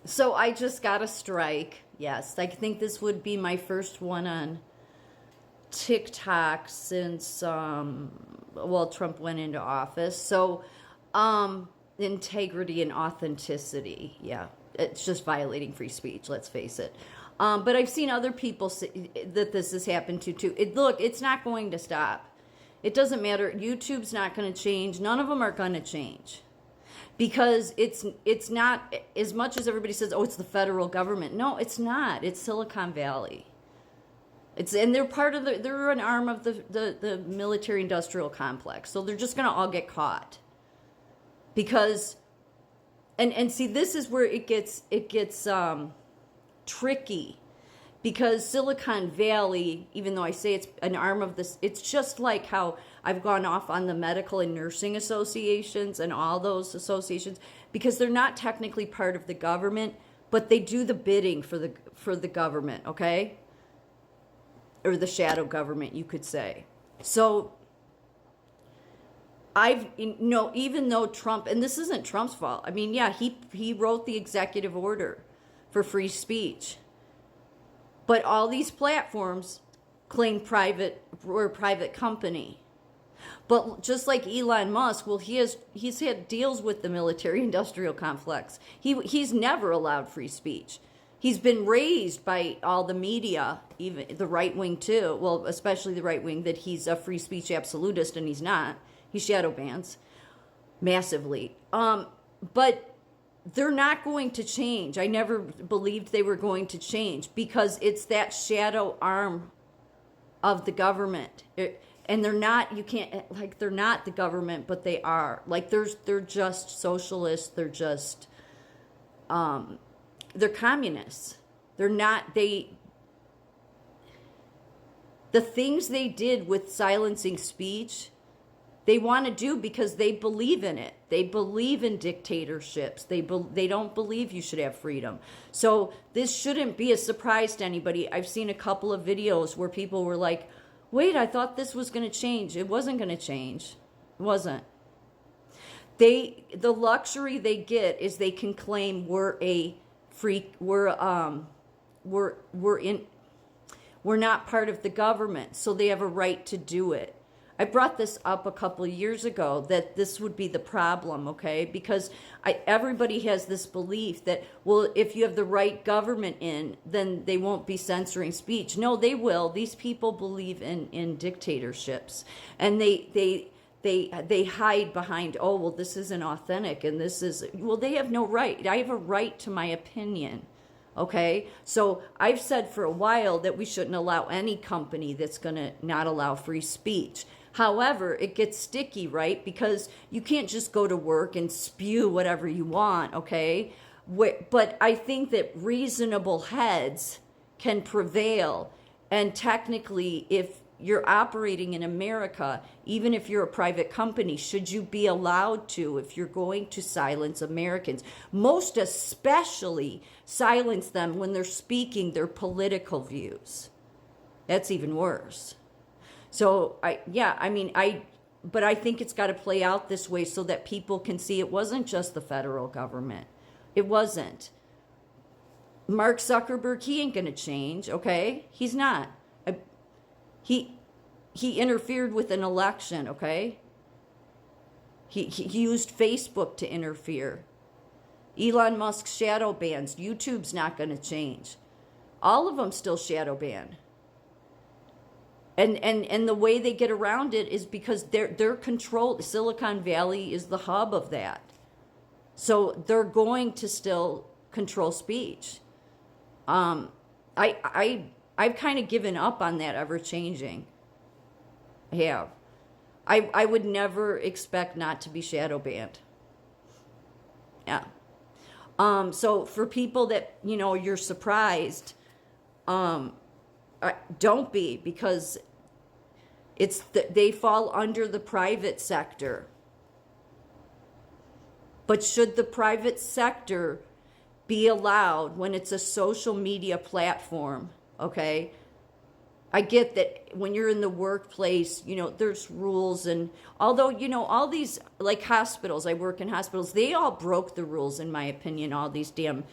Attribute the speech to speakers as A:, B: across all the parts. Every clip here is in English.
A: So I just got a strike. Yes, I think this would be my first one on TikTok since Trump went into office. So integrity and authenticity. Yeah, it's just violating free speech. Let's face it. But I've seen other people say that this has happened to too. Look, it's not going to stop. It doesn't matter. YouTube's not going to change. None of them are going to change because it's not, as much as everybody says, oh, it's the federal government. No, it's not. It's Silicon Valley. And they're part of they're an arm of the military industrial complex. So they're just going to all get caught. Because and see, this is where it gets tricky, because Silicon Valley, even though I say it's an arm of this, it's just like how I've gone off on the medical and nursing associations and all those associations, because they're not technically part of the government, but they do the bidding for the government, okay? Or the shadow government, you could say. So even though Trump, and this isn't Trump's fault. I mean, yeah, he wrote the executive order for free speech. But all these platforms claim we're a private company. But just like Elon Musk, well, he's had deals with the military industrial complex. He's never allowed free speech. He's been raised by all the media, even the right wing too. Well, especially the right wing, that he's a free speech absolutist, and he's not. He shadow bans massively. But they're not going to change. I never believed they were going to change, because it's that shadow arm of the government. And they're not, you can't, like, they're not the government, but they are. Like, they're just socialists. They're just, they're communists. They're not, the things they did with silencing speech, they want to do because they believe in it. They believe in dictatorships. They don't believe you should have freedom. So this shouldn't be a surprise to anybody. I've seen a couple of videos where people were like, wait, I thought this was going to change. It wasn't going to change. It wasn't. The luxury they get is they can claim we're not part of the government, so they have a right to do it. I brought this up a couple of years ago, that this would be the problem, okay? Because everybody has this belief that, well, if you have the right government in, then they won't be censoring speech. No, they will. These people believe in dictatorships, and they hide behind, oh, well, this isn't authentic, and this is, well, they have no right. I have a right to my opinion. Okay, so I've said for a while that we shouldn't allow any company that's going to not allow free speech. However, it gets sticky, right? Because you can't just go to work and spew whatever you want, okay? But I think that reasonable heads can prevail. And technically, if you're operating in America, even if you're a private company, should you be allowed to, if you're going to silence Americans, most especially silence them when they're speaking their political views? That's even worse. So but I think it's got to play out this way so that people can see it wasn't just the federal government. It wasn't. Mark Zuckerberg, he ain't going to change, okay? He's not. He interfered with an election, okay? He used Facebook to interfere. Elon Musk shadow bans. YouTube's not going to change. All of them still shadow ban. And the way they get around it is because they're controlled. Silicon Valley is the hub of that. So they're going to still control speech. I've kind of given up on that ever changing. I have. I would never expect not to be shadow banned. Yeah. So for people that, you're surprised, don't be, because they fall under the private sector. But should the private sector be allowed when it's a social media platform, okay? I get that when you're in the workplace, there's rules, and although, all these, like hospitals, I work in hospitals, they all broke the rules, in my opinion, all these damn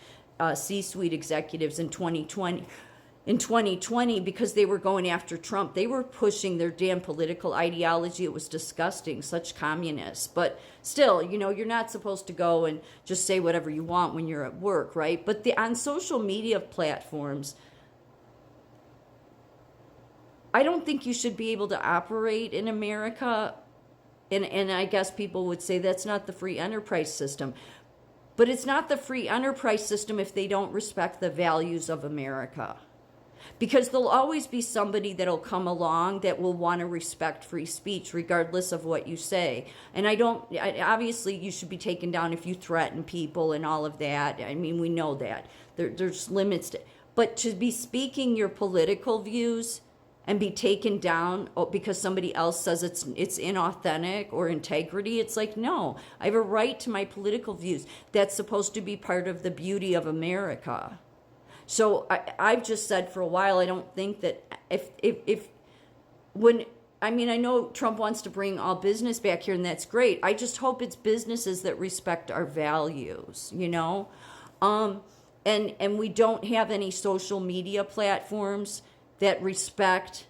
A: C-suite executives in 2020 because they were going after Trump. They were pushing their damn political ideology. It was disgusting, such communists. But still, you're not supposed to go and just say whatever you want when you're at work, right? But on social media platforms, I don't think you should be able to operate in America. And I guess people would say that's not the free enterprise system. But it's not the free enterprise system if they don't respect the values of America. Because there'll always be somebody that'll come along that will want to respect free speech regardless of what you say. And obviously you should be taken down if you threaten people and all of that. I mean, we know that. There's limits to, but to be speaking your political views and be taken down because somebody else says it's inauthentic or integrity, it's like, no, I have a right to my political views. That's supposed to be part of the beauty of America. So I've just said for a while, I don't think that I know Trump wants to bring all business back here, and that's great. I just hope it's businesses that respect our values, and we don't have any social media platforms that respect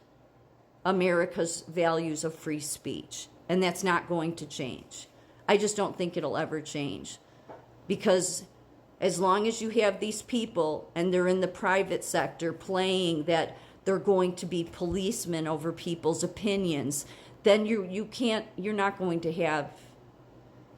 A: America's values of free speech, and that's not going to change. I just don't think it'll ever change, because as long as you have these people and they're in the private sector playing that they're going to be policemen over people's opinions, then you're not going to have,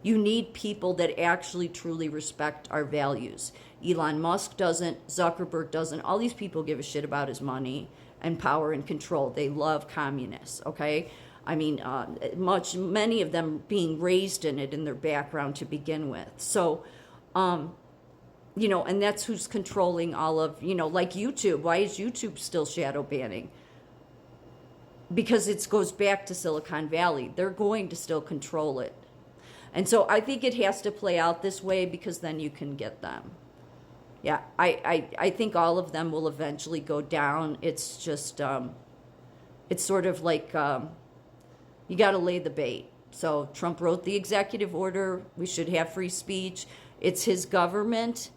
A: you need people that actually truly respect our values. Elon Musk doesn't, Zuckerberg doesn't, all these people give a shit about his money and power and control. They love communists, okay? I mean, many of them being raised in it in their background to begin with. So, and that's who's controlling all of, like YouTube. Why is YouTube still shadow banning? Because it goes back to Silicon Valley. They're going to still control it. And so I think it has to play out this way, because then you can get them. Yeah, I think all of them will eventually go down. It's just, it's sort of like, you got to lay the bait. So Trump wrote the executive order. We should have free speech. It's his government.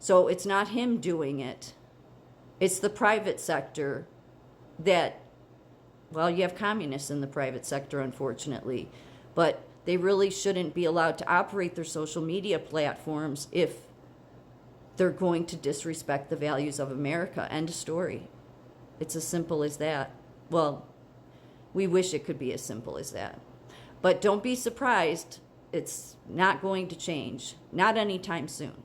A: So it's not him doing it. It's the private sector that, well, you have communists in the private sector, unfortunately. But they really shouldn't be allowed to operate their social media platforms if they're going to disrespect the values of America. End of story. It's as simple as that. Well, we wish it could be as simple as that. But don't be surprised. It's not going to change. Not anytime soon.